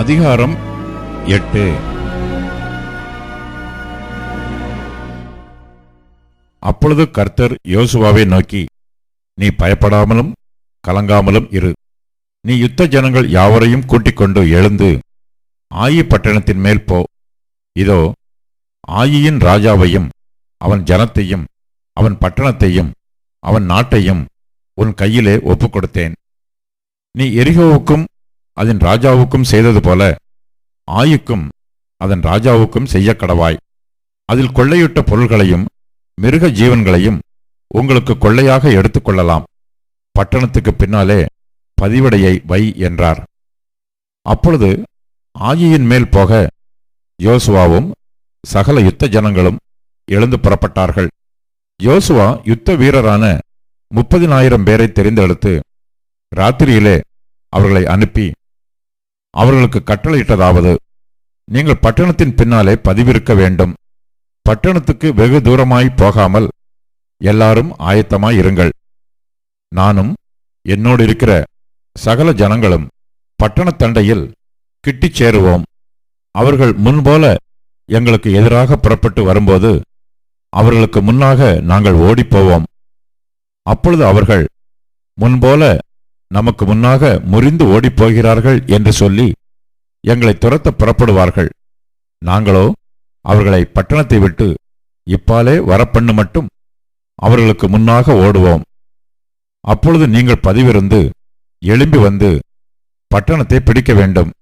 அதிகாரம் 8. அப்பொழுது கர்த்தர் யோசுவாவை நோக்கி, நீ பயப்படாமலும் கலங்காமலும் இரு. நீ யுத்த ஜனங்கள் யாவரையும் கூட்டிக் கொண்டு எழுந்து ஆயி பட்டணத்தின் மேல் போ. இதோ, ஆயியின் ராஜாவையும் அவன் ஜனத்தையும் அவன் பட்டணத்தையும் அவன் நாட்டையும் உன் கையிலே ஒப்புக் கொடுத்தேன். நீ எரிகோவுக்கும் அதன் ராஜாவுக்கும் செய்தது போல ஆயுக்கும் அதன் ராஜாவுக்கும் செய்ய கடவாய். அதில் கொள்ளையிட்ட பொருள்களையும் மிருக ஜீவன்களையும் உங்களுக்கு கொள்ளையாக எடுத்துக்கொள்ளலாம். பட்டணத்துக்கு பின்னாலே பதிவடையை வை என்றார். அப்பொழுது ஆயியின் மேல் போக யோசுவாவும் சகல யுத்த ஜனங்களும் எழுந்து புறப்பட்டார்கள். யோசுவா யுத்த வீரரான 30,000 பேரை தெரிந்தெடுத்து ராத்திரியிலே அவர்களை அனுப்பி அவர்களுக்கு கட்டளையிட்டதாவது, நீங்கள் பட்டணத்தின் பின்னாலே பதிவிருக்க வேண்டும். பட்டணத்துக்கு வெகு தூரமாய் போகாமல் எல்லாரும் ஆயத்தமாய் இருங்கள். நானும் என்னோடு இருக்கிற சகல ஜனங்களும் பட்டணத்தண்டையில் கிட்டிச் சேருவோம். அவர்கள் முன்போல எங்களுக்கு எதிராக புறப்பட்டு வரும்போது அவர்களுக்கு முன்னாக நாங்கள் ஓடிப்போவோம். அப்பொழுது அவர்கள் முன்போல நமக்கு முன்னாக முறிந்து ஓடிப்போகிறார்கள் என்று சொல்லி எங்களை துரத்த புறப்படுவார்கள். நாங்களோ அவர்களை பட்டணத்தை விட்டு இப்பாலே வரப்பண்ணு மட்டும் அவர்களுக்கு முன்னாக ஓடுவோம். அப்பொழுது நீங்கள் பதிவிருந்து எழும்பி வந்து பட்டணத்தை பிடிக்க வேண்டும்.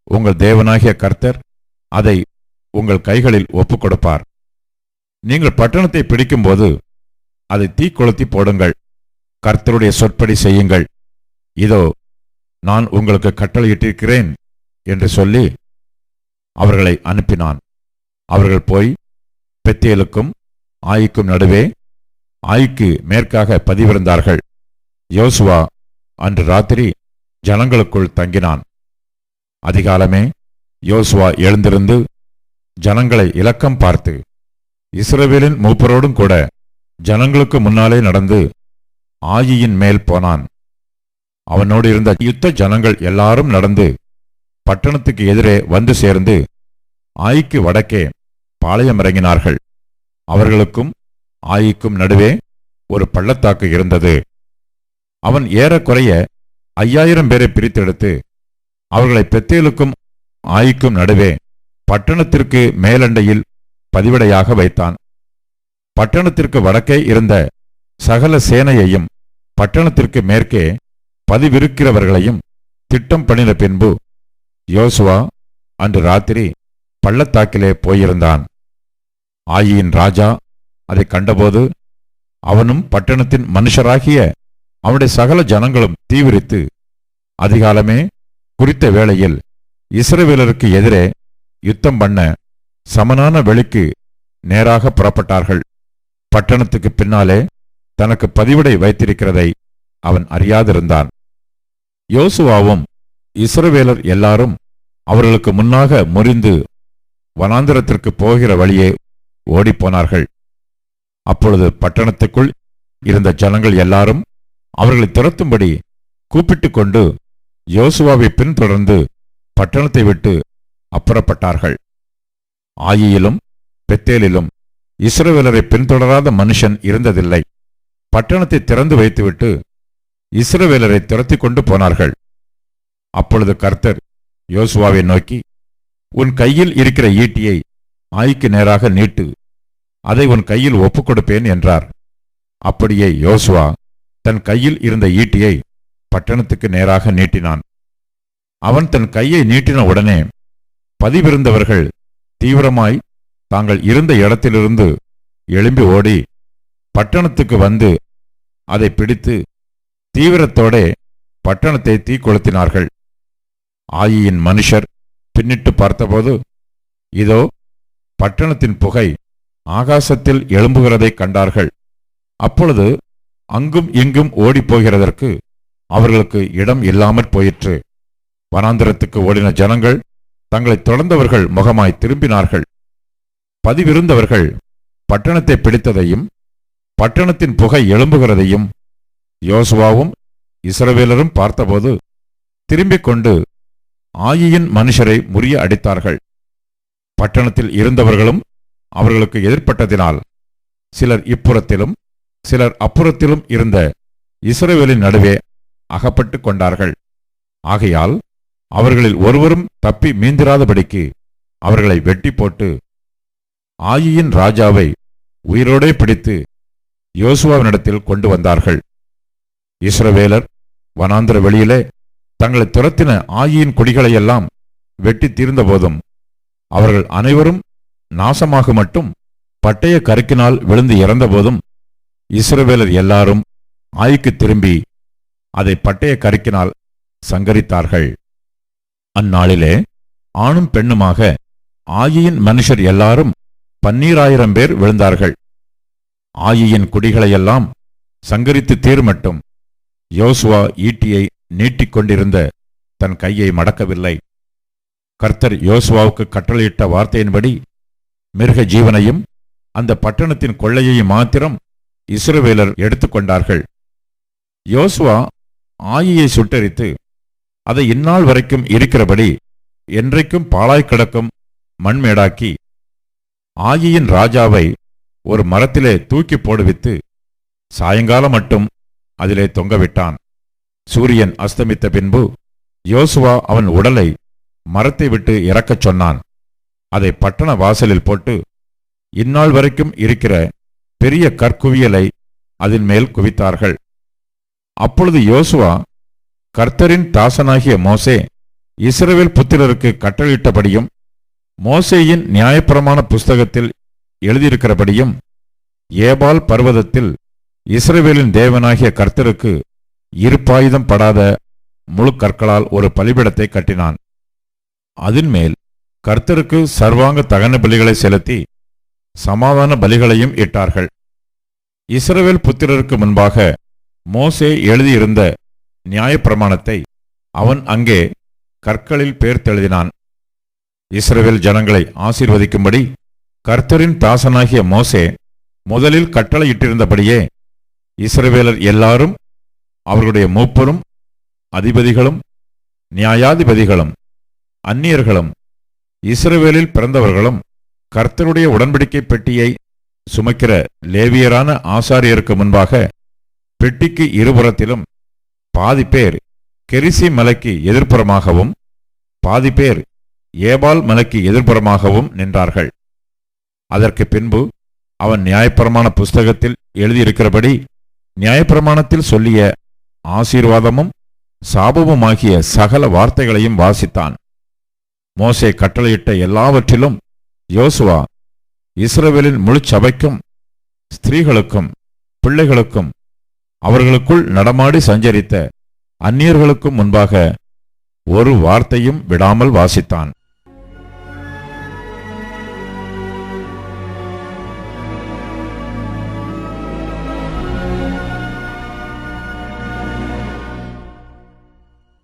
உங்கள் தேவனாகிய கர்த்தர் அதை உங்கள் கைகளில் ஒப்புக் கொடுப்பார். நீங்கள் பட்டணத்தை பிடிக்கும்போது அதை தீக்கொளுத்தி போடுங்கள். கர்த்தருடைய சொற்படி செய்யுங்கள். இதோ, நான் உங்களுக்கு கட்டளையிட்டிருக்கிறேன் என்று சொல்லி அவர்களை அனுப்பினான். அவர்கள் போய் பெத்தேலுக்கும் ஆயிக்கும் நடுவே ஆயிக்கு மேற்காக பதிவிருந்தார்கள். யோசுவா அன்று ராத்திரி ஜனங்களுக்குள் தங்கினான். அதிகாலமே யோசுவா எழுந்திருந்து ஜனங்களை இலக்கம் பார்த்து இஸ்ரவேலின் மூப்பரோடும் கூட ஜனங்களுக்கு முன்னாலே நடந்து ஆயியின் மேல் போனான். அவனோடு இருந்த யுத்த ஜனங்கள் எல்லாரும் நடந்து பட்டணத்துக்கு எதிரே வந்து சேர்ந்து ஆயிக்கு வடக்கே பாளையமிறங்கினார்கள். அவர்களுக்கும் ஆயிக்கும் நடுவே ஒரு பள்ளத்தாக்கு இருந்தது. அவன் ஏறக்குறைய 5,000 பேரை பிரித்தெடுத்து அவர்களை பெத்தேலுக்கும் ஆயிக்கும் நடுவே பட்டணத்திற்கு மேலண்டையில் பதிவிடையாக வைத்தான். பட்டணத்திற்கு வடக்கே இருந்த சகல சேனையையும் பட்டணத்திற்கு மேற்கே பதிவிருக்கிறவர்களையும் திட்டம் பண்ணின பின்பு யோசுவா அன்று ராத்திரி பள்ளத்தாக்கிலே போயிருந்தான். ஆயியின் ராஜா அதை கண்டபோது அவனும் பட்டணத்தின் மனுஷராகிய அவனுடைய சகல ஜனங்களும் தீவிரித்து அதிகாலமே குறித்த வேளையில் இஸ்ரவேலருக்கு எதிரே யுத்தம் பண்ண சமனான வெளிக்கு நேராக புறப்பட்டார்கள். பட்டணத்துக்கு பின்னாலே தனக்கு பதிவிடை வைத்திருக்கிறதை அவன் அறியாதிருந்தான். யோசுவாவும் இஸ்ரவேலர் எல்லாரும் அவர்களுக்கு முன்னாக முறிந்து வனாந்திரத்திற்கு போகிற வழியே ஓடிப்போனார்கள். அப்பொழுது பட்டணத்துக்குள் இருந்த ஜனங்கள் எல்லாரும் அவர்களை துரத்தும்படி கூப்பிட்டு கொண்டு யோசுவாவை பின்தொடர்ந்து பட்டணத்தை விட்டு அப்புறப்பட்டார்கள். ஆயியிலும் பெத்தேலிலும் இஸ்ரவேலரை பின்தொடராத மனுஷன் இருந்ததில்லை. பட்டணத்தை திறந்து வைத்துவிட்டு இஸ்ரவேலரை துரத்தி கொண்டு போனார்கள். அப்பொழுது கர்த்தர் யோசுவாவை நோக்கி, உன் கையில் இருக்கிற ஈட்டியை ஆயிக்கு நேராக நீட்டு, அதை உன் கையில் ஒப்புக் கொடுப்பேன் என்றார். அப்படியே யோசுவா தன் கையில் இருந்த ஈட்டியை பட்டணத்துக்கு நேராக நீட்டினான். அவன் தன் கையை நீட்டின உடனே பதிவிருந்தவர்கள் தீவிரமாய் தாங்கள் இருந்த இடத்திலிருந்து எழும்பி ஓடி பட்டணத்துக்கு வந்து அதை பிடித்து தீவிரத்தோடே பட்டணத்தை தீக்கொளுத்தினார்கள். ஆயியின் மனுஷர் பின்னிட்டு பார்த்தபோது இதோ, பட்டணத்தின் புகை ஆகாசத்தில் எழும்புகிறதைக் கண்டார்கள். அப்பொழுது அங்கும் இங்கும் ஓடிப்போகிறதற்கு அவர்களுக்கு இடம் இல்லாமற் போயிற்று. வனாந்திரத்துக்கு ஓடின ஜனங்கள் தங்களை தொடர்ந்தவர்கள் முகமாய் திரும்பினார்கள். பதிவிருந்தவர்கள் பட்டணத்தை பிடித்ததையும் பட்டணத்தின் புகை எழும்புகிறதையும் யோசுவாவும் இஸ்ரவேலரும் பார்த்தபோது திரும்பிக் கொண்டு ஆயியின் மனுஷரை முறிய அடித்தார்கள். பட்டணத்தில் இருந்தவர்களும் அவர்களுக்கு எதிர்ப்பட்டதினால் சிலர் இப்புறத்திலும் சிலர் அப்புறத்திலும் இருந்த இஸ்ரவேலின் நடுவே அகப்பட்டு கொண்டார்கள். ஆகையால் அவர்களில் ஒருவரும் தப்பி மீந்திராதபடிக்கு அவர்களை வெட்டி போட்டு ஆயியின் ராஜாவை உயிரோடே பிடித்து யோசுவாவினிடத்தில் கொண்டு வந்தார்கள். இஸ்ரவேலர் வனாந்திர வெளியிலே தங்களை துரத்தின ஆயியின் குடிகளையெல்லாம் வெட்டி தீர்ந்தபோதும் அவர்கள் அனைவரும் நாசமாக மட்டும் பட்டய கருக்கினால் விழுந்து இறந்தபோதும் இஸ்ரவேலர் எல்லாரும் ஆயிக்கு திரும்பி அதை பட்டய கருக்கினால் சங்கரித்தார்கள். அந்நாளிலே ஆணும் பெண்ணுமாக ஆயியின் மனுஷர் எல்லாரும் 12000 பேர் விழுந்தார்கள். ஆயியின் குடிகளையெல்லாம் சங்கரித்து தீர்மட்டும் யோசுவா ஈட்டியை நீட்டிக்கொண்டிருந்த தன் கையை மடக்கவில்லை. கர்த்தர் யோசுவாவுக்கு கட்டளையிட்ட வார்த்தையின்படி மிருக ஜீவனையும் அந்த பட்டணத்தின் கொள்ளையையும் மாத்திரம் இஸ்ரவேலர் எடுத்துக்கொண்டார்கள். யோசுவா ஆயியை சுட்டெரித்து அதை இந்நாள் வரைக்கும் இருக்கிறபடி என்றைக்கும் பாழாய் கிடக்கும் மண்மேடாக்கி ஆயியின் ராஜாவை ஒரு மரத்திலே தூக்கி போடுவித்து சாயங்காலம் மட்டும் அதிலே தொங்கவிட்டான். சூரியன் அஸ்தமித்த பின்பு யோசுவா அவன் உடலை மரத்தை விட்டு இறக்கச் சொன்னான். அதை பட்டண வாசலில் போட்டு இந்நாள் வரைக்கும் இருக்கிற பெரிய கற்குவியலை அதன் மேல் குவித்தார்கள். அப்பொழுது யோசுவா கர்த்தரின் தாசனாகிய மோசே இஸ்ரவேல் புத்திரருக்கு கட்டளையிட்டபடியும் மோசேயின் நியாயப்பிரமாண புஸ்தகத்தில் எழுதியிருக்கிறபடியும் ஏபால் பர்வதத்தில் இஸ்ரவேலின் தேவனாகிய கர்த்தருக்கு இருப்பாயுதம் படாத முழு கற்களால் ஒரு பலிபீடத்தை கட்டினான். அதின்மேல் கர்த்தருக்கு சர்வாங்க தகன பலிகளை செலுத்தி சமாதான பலிகளையும் இட்டார்கள். இஸ்ரவேல் புத்திரருக்கு முன்பாக மோசே எழுதியிருந்த நியாயப்பிரமாணத்தை அவன் அங்கே கற்களில் பேர்த்தெழுதினான். இஸ்ரவேல் ஜனங்களை ஆசீர்வதிக்கும்படி கர்த்தரின் தாசனாகிய மோசே முதலில் கட்டளையிட்டிருந்தபடியே இஸ்ரவேலர் எல்லாரும் அவர்களுடைய மூப்பரும் அதிபதிகளும் நியாயாதிபதிகளும் அந்நியர்களும் இஸ்ரவேலில் பிறந்தவர்களும் கர்த்தருடைய உடன்படிக்கை பெட்டியை சுமக்கிற லேவியரான ஆசாரியருக்கு முன்பாக பெட்டிக்கு இருபுறத்திலும் பாதி பேர் கெரிசி மலைக்கு எதிர்ப்புறமாகவும் பாதி பேர் ஏபால் மலைக்கு எதிர்ப்புறமாகவும் நின்றார்கள். அதற்கு பின்பு அவன் நியாயப்பிரமாண புஸ்தகத்தில் எழுதியிருக்கிறபடி நியாயப்பிரமாணத்தில் சொல்லிய ஆசீர்வாதமும் சாபமுமாகிய சகல வார்த்தைகளையும் வாசித்தான். மோசே கட்டளையிட்ட எல்லாவற்றிலும் யோசுவா இஸ்ரவேலின் முழு சபைக்கும் ஸ்திரீகளுக்கும் பிள்ளைகளுக்கும் அவர்களுக்குள் நடமாடி சஞ்சரித்த அந்நியர்களுக்கும் முன்பாக ஒரு வார்த்தையும் விடாமல் வாசித்தான்.